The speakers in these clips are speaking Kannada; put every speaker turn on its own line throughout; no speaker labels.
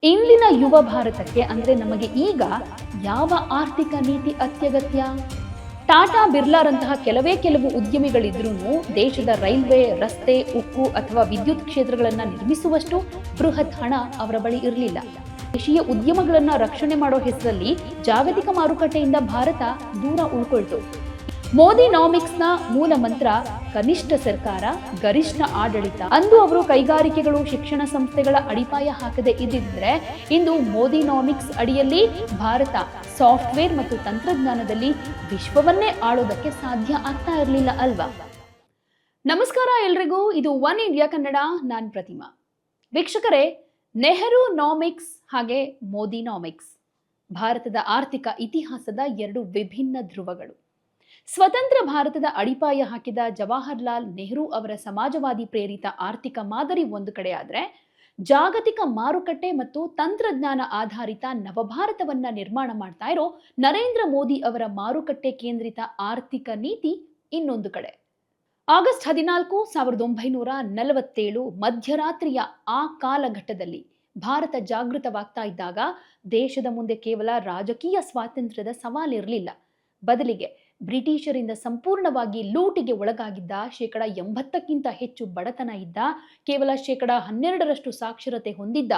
ಇಂದಿನ ಯುವ ಭಾರತಕ್ಕೆ ಅಂದ್ರೆ ನಮಗೆ ಈಗ ಯಾವ ಆರ್ಥಿಕ ನೀತಿ ಅತ್ಯಗತ್ಯ? ಟಾಟಾ ಬಿರ್ಲಾರಂತಹ ಕೆಲವು ಉದ್ಯಮಿಗಳಿದ್ರೂ ದೇಶದ ರೈಲ್ವೆ, ರಸ್ತೆ, ಉಕ್ಕು ಅಥವಾ ವಿದ್ಯುತ್ ಕ್ಷೇತ್ರಗಳನ್ನ ನಿರ್ಮಿಸುವಷ್ಟು ಬೃಹತ್ ಹಣ ಅವರ ಬಳಿ ಇರಲಿಲ್ಲ. ದೇಶೀಯ ಉದ್ಯಮಗಳನ್ನ ರಕ್ಷಣೆ ಮಾಡೋ ಹೆಸರಲ್ಲಿ ಜಾಗತಿಕ ಮಾರುಕಟ್ಟೆಯಿಂದ ಭಾರತ ದೂರ ಉಳ್ಕೊಳ್ತು. ಮೋದಿನಾಮಿಕ್ಸ್ನ ಮೂಲ ಮಂತ್ರ ಕನಿಷ್ಠ ಸರ್ಕಾರ, ಗರಿಷ್ಠ ಆಡಳಿತ. ಅಂದು ಅವರು ಕೈಗಾರಿಕೆಗಳು, ಶಿಕ್ಷಣ ಸಂಸ್ಥೆಗಳ ಅಡಿಪಾಯ ಹಾಕದೆ ಇದ್ದಿದ್ರೆ ಇಂದು ಮೋದಿನಾಮಿಕ್ಸ್ ಅಡಿಯಲ್ಲಿ ಭಾರತ ಸಾಫ್ಟ್ವೇರ್ ಮತ್ತು ತಂತ್ರಜ್ಞಾನದಲ್ಲಿ ವಿಶ್ವವನ್ನೇ ಆಳೋದಕ್ಕೆ ಸಾಧ್ಯ ಆಗ್ತಾ ಇರಲಿಲ್ಲ ಅಲ್ವಾ? ನಮಸ್ಕಾರ ಎಲ್ರಿಗೂ, ಇದು ಒನ್ ಇಂಡಿಯಾ ಕನ್ನಡ. ನಾನ್ ಪ್ರತಿಮಾ. ವೀಕ್ಷಕರೇ, ನೆಹರು ನಾಮಿಕ್ಸ್ ಹಾಗೆ ಮೋದಿನಾಮಿಕ್ಸ್ ಭಾರತದ ಆರ್ಥಿಕ ಇತಿಹಾಸದ ಎರಡು ವಿಭಿನ್ನ ಧ್ರುವಗಳು. ಸ್ವತಂತ್ರ ಭಾರತದ ಅಡಿಪಾಯ ಹಾಕಿದ ಜವಾಹರ್ಲಾಲ್ ನೆಹರು ಅವರ ಸಮಾಜವಾದಿ ಪ್ರೇರಿತ ಆರ್ಥಿಕ ಮಾದರಿ ಒಂದು ಕಡೆ ಆದ್ರೆ, ಜಾಗತಿಕ ಮಾರುಕಟ್ಟೆ ಮತ್ತು ತಂತ್ರಜ್ಞಾನ ಆಧಾರಿತ ನವಭಾರತವನ್ನ ನಿರ್ಮಾಣ ಮಾಡ್ತಾ ಇರೋ ನರೇಂದ್ರ ಮೋದಿ ಅವರ ಮಾರುಕಟ್ಟೆ ಕೇಂದ್ರಿತ ಆರ್ಥಿಕ ನೀತಿ ಇನ್ನೊಂದು ಕಡೆ. ಆಗಸ್ಟ್ 14, 1947 ಮಧ್ಯರಾತ್ರಿಯ ಆ ಕಾಲಘಟ್ಟದಲ್ಲಿ ಭಾರತ ಜಾಗೃತವಾಗ್ತಾ ಇದ್ದಾಗ ದೇಶದ ಮುಂದೆ ಕೇವಲ ರಾಜಕೀಯ ಸ್ವಾತಂತ್ರ್ಯದ ಸವಾಲಿರಲಿಲ್ಲ. ಬದಲಿಗೆ ಬ್ರಿಟಿಷರಿಂದ ಸಂಪೂರ್ಣವಾಗಿ ಲೂಟಿಗೆ ಒಳಗಾಗಿದ್ದ, 80%ಕ್ಕಿಂತ ಹೆಚ್ಚು ಬಡತನ ಇದ್ದ, ಕೇವಲ 12% ಸಾಕ್ಷರತೆ ಹೊಂದಿದ್ದ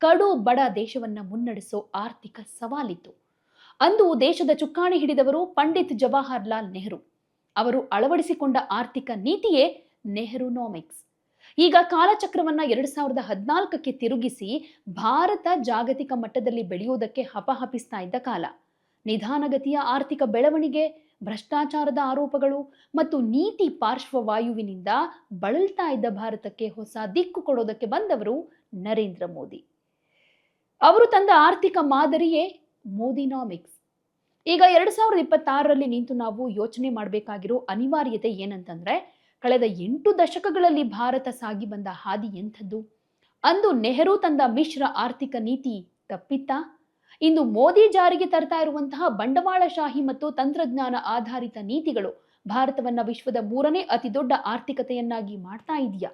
ಕಡು ಬಡ ದೇಶವನ್ನ ಮುನ್ನಡೆಸೋ ಆರ್ಥಿಕ ಸವಾಲಿತ್ತು. ಅಂದು ದೇಶದ ಚುಕ್ಕಾಣಿ ಹಿಡಿದವರು ಪಂಡಿತ್ ಜವಾಹರ್ಲಾಲ್ ನೆಹರು. ಅವರು ಅಳವಡಿಸಿಕೊಂಡ ಆರ್ಥಿಕ ನೀತಿಯೇ ನೆಹರು ನಾಮಿಕ್ಸ್. ಈಗ ಕಾಲಚಕ್ರವನ್ನ 2014ಕ್ಕೆ ತಿರುಗಿಸಿ ಭಾರತ ಜಾಗತಿಕ ಮಟ್ಟದಲ್ಲಿ ಬೆಳೆಯುವುದಕ್ಕೆ ಹಪಹಪಿಸ್ತಾ ಇದ್ದ ಕಾಲ. ನಿಧಾನಗತಿಯ ಆರ್ಥಿಕ ಬೆಳವಣಿಗೆ, ಭ್ರಷ್ಟಾಚಾರದ ಆರೋಪಗಳು ಮತ್ತು ನೀತಿ ಪಾರ್ಶ್ವವಾಯುವಿನಿಂದ ಬಳಲ್ತಾ ಇದ್ದ ಭಾರತಕ್ಕೆ ಹೊಸ ದಿಕ್ಕು ಕೊಡೋದಕ್ಕೆ ಬಂದವರು ನರೇಂದ್ರ ಮೋದಿ. ಅವರು ತಂದ ಆರ್ಥಿಕ ಮಾದರಿಯೇ ಮೋದಿನಾಮಿಕ್ಸ್. ಈಗ 2026ರಲ್ಲಿ ನಿಂತು ನಾವು ಯೋಚನೆ ಮಾಡಬೇಕಾಗಿರೋ ಅನಿವಾರ್ಯತೆ ಏನಂತಂದ್ರೆ, ಕಳೆದ 8 ದಶಕಗಳಲ್ಲಿ ಭಾರತ ಸಾಗಿ ಬಂದ ಹಾದಿ ಎಂಥದ್ದು? ಅಂದು ನೆಹರು ತಂದ ಮಿಶ್ರ ಆರ್ಥಿಕ ನೀತಿ ತಪ್ಪಿತ್ತಾ? ಇಂದು ಮೋದಿ ಜಾರಿಗೆ ತರ್ತಾ ಇರುವಂತಹ ಬಂಡವಾಳಶಾಹಿ ಮತ್ತು ತಂತ್ರಜ್ಞಾನ ಆಧಾರಿತ ನೀತಿಗಳು ಭಾರತವನ್ನ ವಿಶ್ವದ 3ನೇ ಅತಿ ದೊಡ್ಡ ಆರ್ಥಿಕತೆಯನ್ನಾಗಿ ಮಾಡ್ತಾ ಇದೆಯಾ?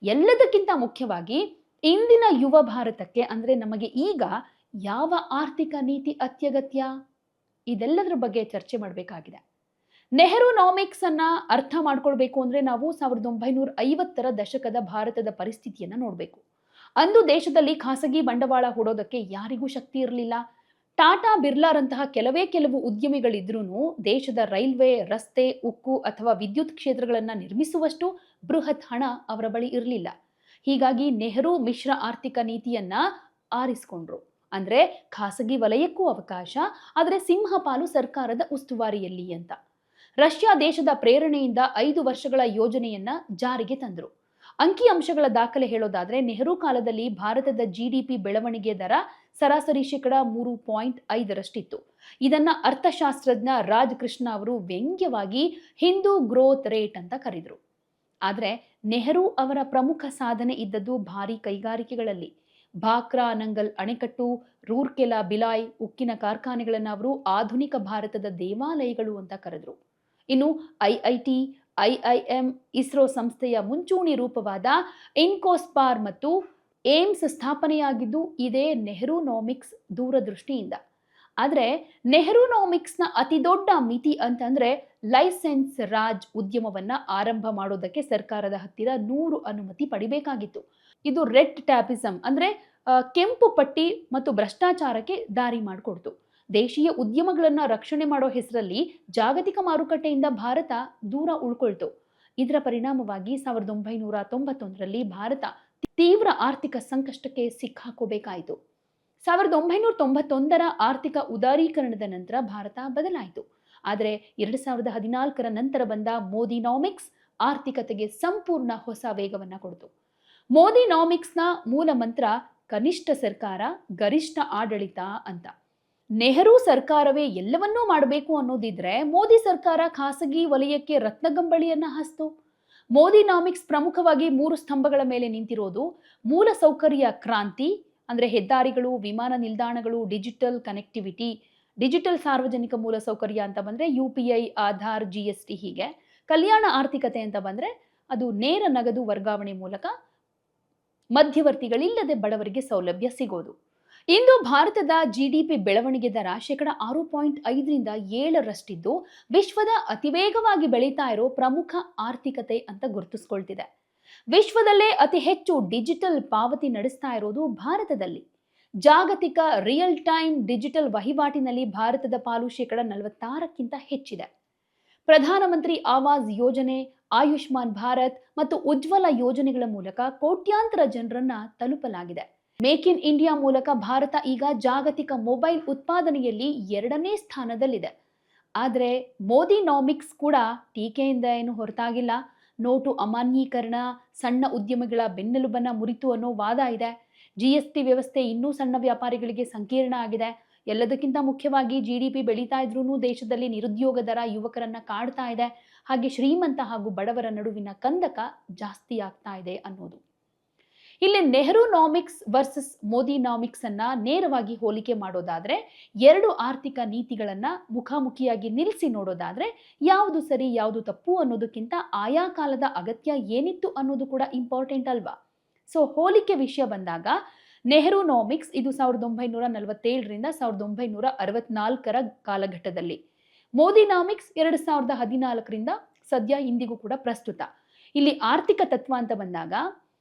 ಎಲ್ಲದಕ್ಕಿಂತ ಮುಖ್ಯವಾಗಿ ಇಂದಿನ ಯುವ ಭಾರತಕ್ಕೆ ಅಂದ್ರೆ ನಮಗೆ ಈಗ ಯಾವ ಆರ್ಥಿಕ ನೀತಿ ಅತ್ಯಗತ್ಯ? ಇದೆಲ್ಲದರ ಬಗ್ಗೆ ಚರ್ಚೆ ಮಾಡಬೇಕಾಗಿದೆ. ನೆಹರು ನಾಮಿಕ್ಸ್ ಅನ್ನ ಅರ್ಥ ಮಾಡ್ಕೊಳ್ಬೇಕು ಅಂದ್ರೆ ನಾವು 1950ರ ದಶಕದ ಭಾರತದ ಪರಿಸ್ಥಿತಿಯನ್ನ ನೋಡ್ಬೇಕು. ಅಂದು ದೇಶದಲ್ಲಿ ಖಾಸಗಿ ಬಂಡವಾಳ ಹೂಡೋದಕ್ಕೆ ಯಾರಿಗೂ ಶಕ್ತಿ ಇರಲಿಲ್ಲ. ಟಾಟಾ ಬಿರ್ಲಾರಂತಹ ಕೆಲವು ಉದ್ಯಮಿಗಳಿದ್ರೂ ದೇಶದ ರೈಲ್ವೆ, ರಸ್ತೆ, ಉಕ್ಕು ಅಥವಾ ವಿದ್ಯುತ್ ಕ್ಷೇತ್ರಗಳನ್ನ ನಿರ್ಮಿಸುವಷ್ಟು ಬೃಹತ್ ಹಣ ಅವರ ಬಳಿ ಇರಲಿಲ್ಲ. ಹೀಗಾಗಿ ನೆಹರು ಮಿಶ್ರ ಆರ್ಥಿಕ ನೀತಿಯನ್ನ ಆರಿಸಿಕೊಂಡ್ರು. ಅಂದ್ರೆ ಖಾಸಗಿ ವಲಯಕ್ಕೂ ಅವಕಾಶ, ಆದರೆ ಸಿಂಹಪಾಲು ಸರ್ಕಾರದ ಉಸ್ತುವಾರಿಯಲ್ಲಿ ಅಂತ. ರಷ್ಯಾ ದೇಶದ ಪ್ರೇರಣೆಯಿಂದ 5 ವರ್ಷಗಳ ಯೋಜನೆಯನ್ನ ಜಾರಿಗೆ ತಂದರು. ಅಂಕಿಅಂಶಗಳ ದಾಖಲೆ ಹೇಳೋದಾದ್ರೆ, ನೆಹರು ಕಾಲದಲ್ಲಿ ಭಾರತದ GDP ಬೆಳವಣಿಗೆ ದರ ಸರಾಸರಿ 3.5ರಷ್ಟಿತ್ತು. ಇದನ್ನ ಅರ್ಥಶಾಸ್ತ್ರಜ್ಞ ರಾಜ್ ಕೃಷ್ಣ ಅವರು ವ್ಯಂಗ್ಯವಾಗಿ ಹಿಂದೂ ಗ್ರೋತ್ ರೇಟ್ ಅಂತ ಕರೆದ್ರು. ಆದ್ರೆ ನೆಹರು ಅವರ ಪ್ರಮುಖ ಸಾಧನೆ ಇದ್ದದ್ದು ಭಾರಿ ಕೈಗಾರಿಕೆಗಳಲ್ಲಿ. ಭಾಕ್ರಾ ನಂಗಲ್ ಅಣೆಕಟ್ಟು, ರೂರ್ಕೆಲಾ ಬಿಲಾಯ್ ಉಕ್ಕಿನ ಕಾರ್ಖಾನೆಗಳನ್ನ ಅವರು ಆಧುನಿಕ ಭಾರತದ ದೇವಾಲಯಗಳು ಅಂತ ಕರೆದ್ರು. ಇನ್ನು IIT, IIM, ಇಸ್ರೋ ಸಂಸ್ಥೆಯ ಮುಂಚೂಣಿ ರೂಪವಾದ ಇನ್ಕೋಸ್ಪಾರ್ ಮತ್ತು ಏಮ್ಸ್ ಸ್ಥಾಪನೆಯಾಗಿದ್ದು ಇದೇ ನೆಹರು ನಾಮಿಕ್ಸ್ ದೂರದೃಷ್ಟಿಯಿಂದ. ಆದರೆ ನೆಹರು ನಾಮಿಕ್ಸ್ನ ಅತಿ ದೊಡ್ಡ ಮಿತಿ ಅಂತಂದ್ರೆ ಲೈಸೆನ್ಸ್ ರಾಜ್ ಉದ್ಯಮವನ್ನ ಆರಂಭ ಮಾಡೋದಕ್ಕೆ ಸರ್ಕಾರದ ಹತ್ತಿರ 100 ಅನುಮತಿ ಪಡಿಬೇಕಾಗಿತ್ತು. ಇದು ರೆಡ್ ಟ್ಯಾಪಿಸಂ ಅಂದ್ರೆ ಕೆಂಪು ಪಟ್ಟಿ ಮತ್ತು ಭ್ರಷ್ಟಾಚಾರಕ್ಕೆ ದಾರಿ ಮಾಡಿಕೊಡ್ತು. ದೇಶೀಯ ಉದ್ಯಮಗಳನ್ನ ರಕ್ಷಣೆ ಮಾಡೋ ಹೆಸರಲ್ಲಿ ಜಾಗತಿಕ ಮಾರುಕಟ್ಟೆಯಿಂದ ಭಾರತ ದೂರ ಉಳ್ಕೊಳ್ತು. ಇದರ ಪರಿಣಾಮವಾಗಿ 1991ರಲ್ಲಿ ಭಾರತ ತೀವ್ರ ಆರ್ಥಿಕ ಸಂಕಷ್ಟಕ್ಕೆ ಸಿಕ್ಕಾಕೋಬೇಕಾಯಿತು. 1991ರ ಆರ್ಥಿಕ ಉದಾರೀಕರಣದ ನಂತರ ಭಾರತ ಬದಲಾಯಿತು. ಆದರೆ 2014ರ ನಂತರ ಬಂದ ಮೋದಿನಾಮಿಕ್ಸ್ ಆರ್ಥಿಕತೆಗೆ ಸಂಪೂರ್ಣ ಹೊಸ ವೇಗವನ್ನ ಕೊಡ್ತು. ಮೋದಿನಾಮಿಕ್ಸ್ನ ಮೂಲ ಮಂತ್ರ ಕನಿಷ್ಠ ಸರ್ಕಾರ, ಗರಿಷ್ಠ ಆಡಳಿತ ಅಂತ. ನೆಹರು ಸರ್ಕಾರವೇ ಎಲ್ಲವನ್ನೂ ಮಾಡಬೇಕು ಅನ್ನೋದಿದ್ರೆ ಮೋದಿ ಸರ್ಕಾರ ಖಾಸಗಿ ವಲಯಕ್ಕೆ ರತ್ನಗಂಬಳಿಯನ್ನ ಹಾಸ್ತು. ಮೋದಿನಾಮಿಕ್ಸ್ ಪ್ರಮುಖವಾಗಿ 3 ಸ್ತಂಭಗಳ ಮೇಲೆ ನಿಂತಿರೋದು. ಮೂಲ ಸೌಕರ್ಯ ಕ್ರಾಂತಿ ಅಂದ್ರೆ ಹೆದ್ದಾರಿಗಳು, ವಿಮಾನ ನಿಲ್ದಾಣಗಳು, ಡಿಜಿಟಲ್ ಕನೆಕ್ಟಿವಿಟಿ, ಡಿಜಿಟಲ್ ಸಾರ್ವಜನಿಕ ಮೂಲ ಸೌಕರ್ಯ ಅಂತ ಬಂದ್ರೆ UPI, ಆಧಾರ್, GST. ಹೀಗೆ ಕಲ್ಯಾಣ ಆರ್ಥಿಕತೆ ಅಂತ ಬಂದ್ರೆ ಅದು ನೇರ ನಗದು ವರ್ಗಾವಣೆ ಮೂಲಕ ಮಧ್ಯವರ್ತಿಗಳಿಲ್ಲದೆ ಬಡವರಿಗೆ ಸೌಲಭ್ಯ ಸಿಗೋದು. ಇಂದು ಭಾರತದ ಜಿಡಿಪಿ ಬೆಳವಣಿಗೆ ದರ 6.5ರಿಂದ 7ರಷ್ಟಿದ್ದು ವಿಶ್ವದ ಅತಿವೇಗವಾಗಿ ಬೆಳೀತಾ ಇರೋ ಪ್ರಮುಖ ಆರ್ಥಿಕತೆ ಅಂತ ಗುರುತಿಸಿಕೊಳ್ತಿದೆ. ವಿಶ್ವದಲ್ಲೇ ಅತಿ ಹೆಚ್ಚು ಡಿಜಿಟಲ್ ಪಾವತಿ ನಡೆಸ್ತಾ ಇರೋದು ಭಾರತದಲ್ಲಿ. ಜಾಗತಿಕ ರಿಯಲ್ ಟೈಮ್ ಡಿಜಿಟಲ್ ವಹಿವಾಟಿನಲ್ಲಿ ಭಾರತದ ಪಾಲು 46ಕ್ಕಿಂತ ಹೆಚ್ಚಿದೆ. ಪ್ರಧಾನಮಂತ್ರಿ ಆವಾಸ್ ಯೋಜನೆ, ಆಯುಷ್ಮಾನ್ ಭಾರತ್ ಮತ್ತು ಉಜ್ವಲ ಯೋಜನೆಗಳ ಮೂಲಕ ಕೋಟ್ಯಾಂತರ ಜನರನ್ನ ತಲುಪಲಾಗಿದೆ. ಮೇಕ್ ಇನ್ ಇಂಡಿಯಾ ಮೂಲಕ ಭಾರತ ಈಗ ಜಾಗತಿಕ ಮೊಬೈಲ್ ಉತ್ಪಾದನೆಯಲ್ಲಿ 2ನೇ ಸ್ಥಾನದಲ್ಲಿದೆ. ಆದರೆ ಮೋದಿನಾಮಿಕ್ಸ್ ಕೂಡ ಟೀಕೆಯಿಂದ ಏನು ಹೊರತಾಗಿಲ್ಲ. ನೋಟು ಅಮಾನ್ಯೀಕರಣ ಸಣ್ಣ ಉದ್ಯಮಿಗಳ ಬೆನ್ನೆಲುಬನ್ನ ಮುರಿತು ಅನ್ನೋ ವಾದ ಇದೆ. GST ವ್ಯವಸ್ಥೆ ಇನ್ನೂ ಸಣ್ಣ ವ್ಯಾಪಾರಿಗಳಿಗೆ ಸಂಕೀರ್ಣ ಆಗಿದೆ. ಎಲ್ಲದಕ್ಕಿಂತ ಮುಖ್ಯವಾಗಿ GDP ಬೆಳೀತಾ ಇದ್ರೂ ದೇಶದಲ್ಲಿ ನಿರುದ್ಯೋಗ ದರ ಯುವಕರನ್ನ ಕಾಡ್ತಾ ಇದೆ. ಹಾಗೆ ಶ್ರೀಮಂತ ಹಾಗೂ ಬಡವರ ನಡುವಿನ ಕಂದಕ ಜಾಸ್ತಿ ಆಗ್ತಾ ಇದೆ ಅನ್ನೋದು. ಇಲ್ಲಿ ನೆಹರುನಾಮಿಕ್ಸ್ ವರ್ಸಸ್ ಮೋದಿನಾಮಿಕ್ಸ್ ಅನ್ನ ನೇರವಾಗಿ ಹೋಲಿಕೆ ಮಾಡೋದಾದ್ರೆ, 2 ಆರ್ಥಿಕ ನೀತಿಗಳನ್ನ ಮುಖಾಮುಖಿಯಾಗಿ ನಿಲ್ಲಿಸಿ ನೋಡೋದಾದ್ರೆ ಯಾವುದು ಸರಿ ಯಾವುದು ತಪ್ಪು ಅನ್ನೋದಕ್ಕಿಂತ ಆಯಾ ಕಾಲದ ಅಗತ್ಯ ಏನಿತ್ತು ಅನ್ನೋದು ಕೂಡ ಇಂಪಾರ್ಟೆಂಟ್ ಅಲ್ವಾ. ಸೊ ಹೋಲಿಕೆ ವಿಷಯ ಬಂದಾಗ ನೆಹರುನಾಮಿಕ್ಸ್ ಇದು 1947ರಿಂದ 1964ರ ಕಾಲಘಟ್ಟದಲ್ಲಿ, ಮೋದಿನಾಮಿಕ್ಸ್ 2014ರಿಂದ ಸದ್ಯ ಇಂದಿಗೂ ಕೂಡ ಪ್ರಸ್ತುತ. ಇಲ್ಲಿ ಆರ್ಥಿಕ ತತ್ವ ಅಂತ ಬಂದಾಗ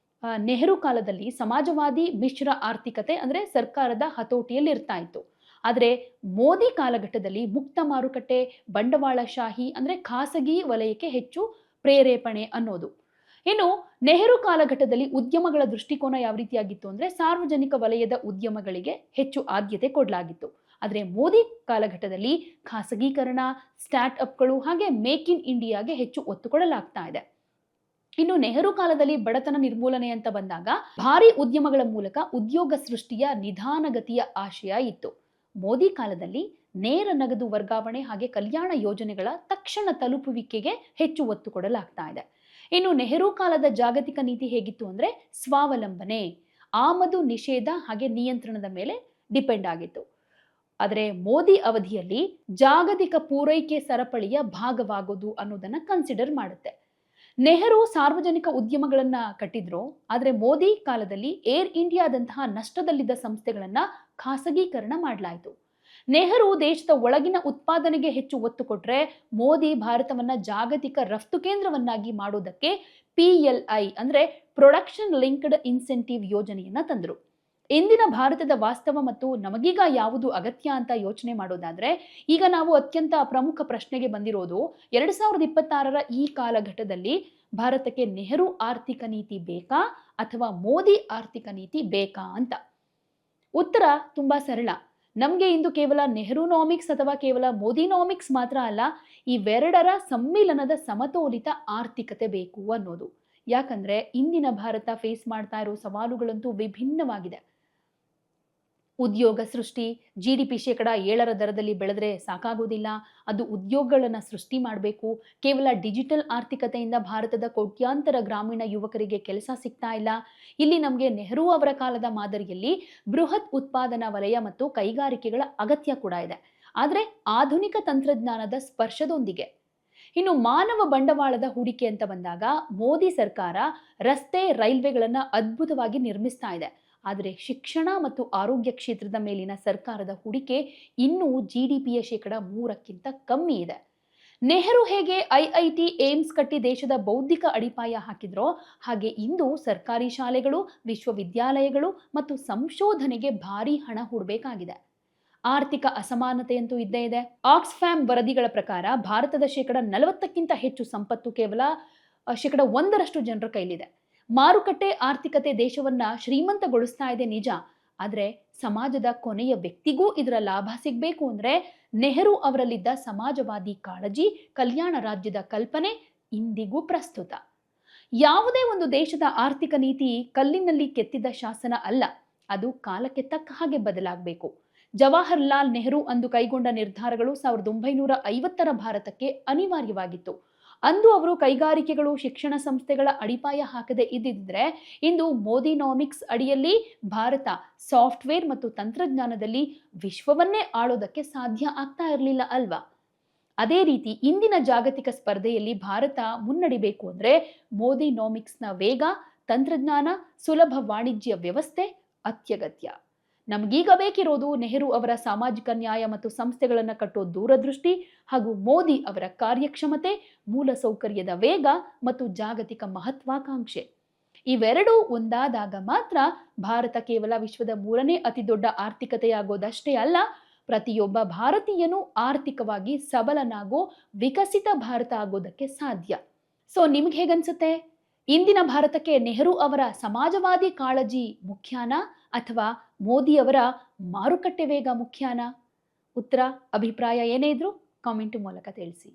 ನೆಹರು ಕಾಲದಲ್ಲಿ ಸಮಾಜವಾದಿ ಮಿಶ್ರ ಆರ್ಥಿಕತೆ ಅಂದ್ರೆ ಸರ್ಕಾರದ ಹತೋಟಿಯಲ್ಲಿ ಇರ್ತಾ ಇತ್ತು. ಆದರೆ ಮೋದಿ ಕಾಲಘಟ್ಟದಲ್ಲಿ ಮುಕ್ತ ಮಾರುಕಟ್ಟೆ, ಬಂಡವಾಳಶಾಹಿ ಅಂದ್ರೆ ಖಾಸಗಿ ವಲಯಕ್ಕೆ ಹೆಚ್ಚು ಪ್ರೇರೇಪಣೆ ಅನ್ನೋದು. ಇನ್ನು ನೆಹರು ಕಾಲಘಟ್ಟದಲ್ಲಿ ಉದ್ಯಮಗಳ ದೃಷ್ಟಿಕೋನ ಯಾವ ರೀತಿಯಾಗಿತ್ತು ಅಂದ್ರೆ ಸಾರ್ವಜನಿಕ ವಲಯದ ಉದ್ಯಮಗಳಿಗೆ ಹೆಚ್ಚು ಆದ್ಯತೆ ಕೊಡಲಾಗಿತ್ತು. ಆದರೆ ಮೋದಿ ಕಾಲಘಟ್ಟದಲ್ಲಿ ಖಾಸಗೀಕರಣ, ಸ್ಟಾರ್ಟ್ ಅಪ್ಗಳು ಹಾಗೆ ಮೇಕ್ ಇನ್ ಇಂಡಿಯಾಗೆ ಹೆಚ್ಚು ಒತ್ತು ಕೊಡಲಾಗ್ತಾ ಇದೆ. ಇನ್ನು ನೆಹರು ಕಾಲದಲ್ಲಿ ಬಡತನ ನಿರ್ಮೂಲನೆ ಅಂತ ಬಂದಾಗ ಭಾರಿ ಉದ್ಯಮಗಳ ಮೂಲಕ ಉದ್ಯೋಗ ಸೃಷ್ಟಿಯ ನಿಧಾನಗತಿಯ ಆಶಯ ಇತ್ತು. ಮೋದಿ ಕಾಲದಲ್ಲಿ ನೇರ ನಗದು ವರ್ಗಾವಣೆ ಹಾಗೆ ಕಲ್ಯಾಣ ಯೋಜನೆಗಳ ತಕ್ಷಣ ತಲುಪುವಿಕೆಗೆ ಹೆಚ್ಚು ಒತ್ತು ಕೊಡಲಾಗ್ತಾ ಇದೆ. ಇನ್ನು ನೆಹರು ಕಾಲದ ಜಾಗತಿಕ ನೀತಿ ಹೇಗಿತ್ತು ಅಂದ್ರೆ ಸ್ವಾವಲಂಬನೆ, ಆಮದು ನಿಷೇಧ ಹಾಗೆ ನಿಯಂತ್ರಣದ ಮೇಲೆ ಡಿಪೆಂಡ್ ಆಗಿತ್ತು. ಆದರೆ ಮೋದಿ ಅವಧಿಯಲ್ಲಿ ಜಾಗತಿಕ ಪೂರೈಕೆ ಸರಪಳಿಯ ಭಾಗವಾಗೋದು ಅನ್ನೋದನ್ನ ಕನ್ಸಿಡರ್ ಮಾಡುತ್ತೆ. ನೆಹರು ಸಾರ್ವಜನಿಕ ಉದ್ಯಮಗಳನ್ನ ಕಟ್ಟಿದ್ರು, ಆದರೆ ಮೋದಿ ಕಾಲದಲ್ಲಿ ಏರ್ ಇಂಡಿಯಾದಂತಹ ನಷ್ಟದಲ್ಲಿದ್ದ ಸಂಸ್ಥೆಗಳನ್ನ ಖಾಸಗೀಕರಣ ಮಾಡಲಾಯಿತು. ನೆಹರು ದೇಶದ ಒಳಗಿನ ಉತ್ಪಾದನೆಗೆ ಹೆಚ್ಚು ಒತ್ತು ಕೊಟ್ರೆ, ಮೋದಿ ಭಾರತವನ್ನ ಜಾಗತಿಕ ರಫ್ತು ಕೇಂದ್ರವನ್ನಾಗಿ ಮಾಡೋದಕ್ಕೆ PLI ಅಂದ್ರೆ ಪ್ರೊಡಕ್ಷನ್ ಲಿಂಕ್ಡ್ ಇನ್ಸೆಂಟಿವ್ ಯೋಜನೆಯನ್ನ ತಂದ್ರು. ಇಂದಿನ ಭಾರತದ ವಾಸ್ತವ ಮತ್ತು ನಮಗೀಗ ಯಾವುದು ಅಗತ್ಯ ಅಂತ ಯೋಚನೆ ಮಾಡೋದಾದ್ರೆ, ಈಗ ನಾವು ಅತ್ಯಂತ ಪ್ರಮುಖ ಪ್ರಶ್ನೆಗೆ ಬಂದಿರೋದು 2026ರ ಈ ಕಾಲಘಟ್ಟದಲ್ಲಿ ಭಾರತಕ್ಕೆ ನೆಹರು ಆರ್ಥಿಕ ನೀತಿ ಬೇಕಾ ಅಥವಾ ಮೋದಿ ಆರ್ಥಿಕ ನೀತಿ ಬೇಕಾ ಅಂತ. ಉತ್ತರ ತುಂಬಾ ಸರಳ. ನಮಗೆ ಇಂದು ಕೇವಲ ನೆಹರುನಾಮಿಕ್ಸ್ ಅಥವಾ ಕೇವಲ ಮೋದಿನಾಮಿಕ್ಸ್ ಮಾತ್ರ ಅಲ್ಲ, ಇವೆರಡರ ಸಮ್ಮಿಲನದ ಸಮತೋಲಿತ ಆರ್ಥಿಕತೆ ಬೇಕು ಅನ್ನೋದು. ಯಾಕಂದ್ರೆ ಇಂದಿನ ಭಾರತ ಫೇಸ್ ಮಾಡ್ತಾ ಇರೋ ಸವಾಲುಗಳಂತೂ ವಿಭಿನ್ನವಾಗಿದೆ. ಉದ್ಯೋಗ ಸೃಷ್ಟಿ, GDP 7% ದರದಲ್ಲಿ ಬೆಳೆದ್ರೆ ಸಾಕಾಗೋದಿಲ್ಲ, ಅದು ಉದ್ಯೋಗಗಳನ್ನ ಸೃಷ್ಟಿ ಮಾಡಬೇಕು. ಕೇವಲ ಡಿಜಿಟಲ್ ಆರ್ಥಿಕತೆಯಿಂದ ಭಾರತದ ಕೋಟ್ಯಾಂತರ ಗ್ರಾಮೀಣ ಯುವಕರಿಗೆ ಕೆಲಸ ಸಿಗ್ತಾ ಇಲ್ಲ. ಇಲ್ಲಿ ನಮಗೆ ನೆಹರು ಅವರ ಕಾಲದ ಮಾದರಿಯಲ್ಲಿ ಬೃಹತ್ ಉತ್ಪಾದನಾ ವಲಯ ಮತ್ತು ಕೈಗಾರಿಕೆಗಳ ಅಗತ್ಯ ಕೂಡ ಇದೆ, ಆದರೆ ಆಧುನಿಕ ತಂತ್ರಜ್ಞಾನದ ಸ್ಪರ್ಶದೊಂದಿಗೆ. ಇನ್ನು ಮಾನವ ಬಂಡವಾಳದ ಹೂಡಿಕೆ ಅಂತ ಬಂದಾಗ ಮೋದಿ ಸರ್ಕಾರ ರಸ್ತೆ, ರೈಲ್ವೆಗಳನ್ನ ಅದ್ಭುತವಾಗಿ ನಿರ್ಮಿಸ್ತಾ ಇದೆ. ಆದರೆ ಶಿಕ್ಷಣ ಮತ್ತು ಆರೋಗ್ಯ ಕ್ಷೇತ್ರದ ಮೇಲಿನ ಸರ್ಕಾರದ ಹೂಡಿಕೆ ಇನ್ನೂ GDPಯ 3%ಕ್ಕಿಂತ ಕಮ್ಮಿ ಇದೆ. ನೆಹರು ಹೇಗೆ IIT, ಏಮ್ಸ್ ಕಟ್ಟಿ ದೇಶದ ಬೌದ್ಧಿಕ ಅಡಿಪಾಯ ಹಾಕಿದ್ರೋ, ಹಾಗೆ ಇಂದು ಸರ್ಕಾರಿ ಶಾಲೆಗಳು, ವಿಶ್ವವಿದ್ಯಾಲಯಗಳು ಮತ್ತು ಸಂಶೋಧನೆಗೆ ಭಾರಿ ಹಣ ಹೂಡಬೇಕಾಗಿದೆ. ಆರ್ಥಿಕ ಅಸಮಾನತೆಯಂತೂ ಇದ್ದೇ ಇದೆ. ಆಕ್ಸ್ಫ್ಯಾಮ್ ವರದಿಗಳ ಪ್ರಕಾರ ಭಾರತದ 40%ಕ್ಕಿಂತ ಹೆಚ್ಚು ಸಂಪತ್ತು ಕೇವಲ 1% ಜನರ ಕೈಲಿದೆ. ಮಾರುಕಟ್ಟೆ ಆರ್ಥಿಕತೆ ದೇಶವನ್ನ ಶ್ರೀಮಂತಗೊಳಿಸ್ತಾ ಇದೆ ನಿಜ, ಆದರೆ ಸಮಾಜದ ಕೊನೆಯ ವ್ಯಕ್ತಿಗೂ ಇದರ ಲಾಭ ಸಿಗಬೇಕು ಅಂದ್ರೆ ನೆಹರು ಅವರಲ್ಲಿದ್ದ ಸಮಾಜವಾದಿ ಕಾಳಜಿ, ಕಲ್ಯಾಣ ರಾಜ್ಯದ ಕಲ್ಪನೆ ಇಂದಿಗೂ ಪ್ರಸ್ತುತ. ಯಾವುದೇ ಒಂದು ದೇಶದ ಆರ್ಥಿಕ ನೀತಿ ಕಲ್ಲಿನಲ್ಲಿ ಕೆತ್ತಿದ ಶಾಸನ ಅಲ್ಲ, ಅದು ಕಾಲಕ್ಕೆ ತಕ್ಕ ಹಾಗೆ ಬದಲಾಗಬೇಕು. ಜವಾಹರ್ಲಾಲ್ ನೆಹರು ಅಂದು ಕೈಗೊಂಡ ನಿರ್ಧಾರಗಳು 1950ರ ಭಾರತಕ್ಕೆ ಅನಿವಾರ್ಯವಾಗಿತ್ತು. ಅಂದು ಅವರು ಕೈಗಾರಿಕೆಗಳು, ಶಿಕ್ಷಣ ಸಂಸ್ಥೆಗಳ ಅಡಿಪಾಯ ಹಾಕದೆ ಇದ್ದಿದ್ರೆ ಇಂದು ಮೋದಿನಾಮಿಕ್ಸ್ ಅಡಿಯಲ್ಲಿ ಭಾರತ ಸಾಫ್ಟ್ವೇರ್ ಮತ್ತು ತಂತ್ರಜ್ಞಾನದಲ್ಲಿ ವಿಶ್ವವನ್ನೇ ಆಳೋದಕ್ಕೆ ಸಾಧ್ಯ ಆಗ್ತಾ ಇರಲಿಲ್ಲ ಅಲ್ವಾ. ಅದೇ ರೀತಿ ಇಂದಿನ ಜಾಗತಿಕ ಸ್ಪರ್ಧೆಯಲ್ಲಿ ಭಾರತ ಮುನ್ನಡಿಬೇಕು ಅಂದ್ರೆ ಮೋದಿನಾಮಿಕ್ಸ್ನ ವೇಗ, ತಂತ್ರಜ್ಞಾನ, ಸುಲಭ ವಾಣಿಜ್ಯ ವ್ಯವಸ್ಥೆ ಅತ್ಯಗತ್ಯ. ನಮಗೀಗ ಬೇಕಿರೋದು ನೆಹರು ಅವರ ಸಾಮಾಜಿಕ ನ್ಯಾಯ ಮತ್ತು ಸಂಸ್ಥೆಗಳನ್ನು ಕಟ್ಟೋ ದೂರದೃಷ್ಟಿ ಹಾಗೂ ಮೋದಿ ಅವರ ಕಾರ್ಯಕ್ಷಮತೆ, ಮೂಲಸೌಕರ್ಯದ ವೇಗ ಮತ್ತು ಜಾಗತಿಕ ಮಹತ್ವಾಕಾಂಕ್ಷೆ. ಇವೆರಡೂ ಒಂದಾದಾಗ ಮಾತ್ರ ಭಾರತ ಕೇವಲ ವಿಶ್ವದ 3ನೇ ಅತಿ ದೊಡ್ಡ ಆರ್ಥಿಕತೆಯಾಗೋದಷ್ಟೇ ಅಲ್ಲ, ಪ್ರತಿಯೊಬ್ಬ ಭಾರತೀಯನೂ ಆರ್ಥಿಕವಾಗಿ ಸಬಲನಾಗೋ ವಿಕಸಿತ ಭಾರತ ಆಗೋದಕ್ಕೆ ಸಾಧ್ಯ. ಸೊ ನಿಮ್ಗೆ ಹೇಗನ್ಸುತ್ತೆ? ಇಂದಿನ ಭಾರತಕ್ಕೆ ನೆಹರು ಅವರ ಸಮಾಜವಾದಿ ಕಾಳಜಿ ಮುಖ್ಯಾನಾ ಅಥವಾ ಮೋದಿ ಅವರ ಮಾರುಕಟ್ಟೆ ವೇಗ ಮುಖ್ಯಾನಾ? ಉತ್ತರ, ಅಭಿಪ್ರಾಯ ಏನೇ ಇದ್ರೂ ಕಾಮೆಂಟ್ ಮೂಲಕ ತಿಳಿಸಿ.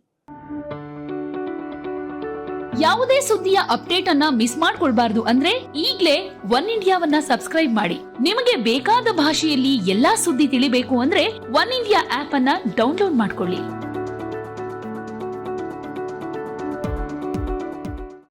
ಯಾವುದೇ ಸುದ್ದಿಯ ಅಪ್ಡೇಟ್ ಅನ್ನ ಮಿಸ್ ಮಾಡ್ಕೊಳ್ಬಾರ್ದು ಅಂದ್ರೆ ಈಗ್ಲೇ ಒನ್ ಇಂಡಿಯಾವನ್ನ ಸಬ್ಸ್ಕ್ರೈಬ್ ಮಾಡಿ. ನಿಮಗೆ ಬೇಕಾದ ಭಾಷೆಯಲ್ಲಿ ಎಲ್ಲಾ ಸುದ್ದಿ ತಿಳಿಬೇಕು ಅಂದ್ರೆ ಒನ್ ಇಂಡಿಯಾ ಆಪ್ ಅನ್ನ ಡೌನ್ಲೋಡ್ ಮಾಡ್ಕೊಳ್ಳಿ.